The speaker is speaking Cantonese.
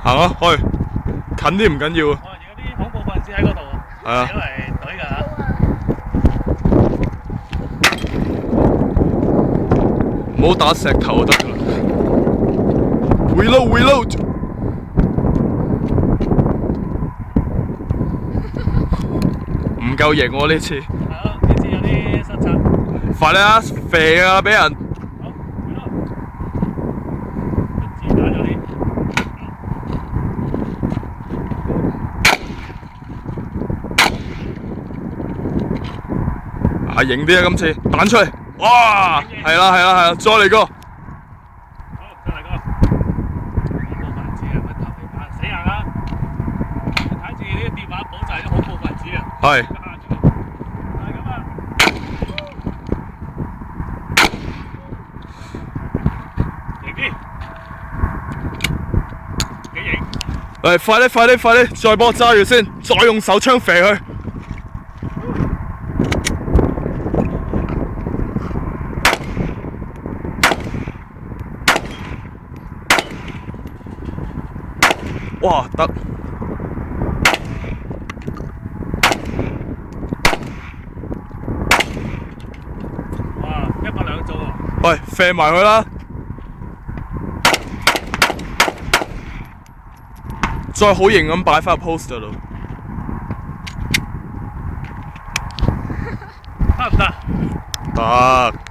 行啊，去近啲唔緊要啊。我而家啲恐怖分子喺嗰度啊，係啊嚟隊㗎嚇。唔好打石頭就得㗎啦。Reload。唔夠型喎呢次。係咯，呢次有啲失策。快啲啊！肥啊！俾人。好，去咯。自打咗啲。啊，型啲啊！今次彈出嚟。哇！係啦，再嚟個。好，再嚟個。恐怖分子啊！乜頭嚟打死人啦！睇住呢個電話簿就係啲恐怖分子啊！係。係咁啊！型啲，幾型？快啲！再幫我揸住先，再用手槍射佢。哇，得！哇，100、2組喎！喂，射埋佢啦！再好型咁擺翻入 poster 度。得唔得？得。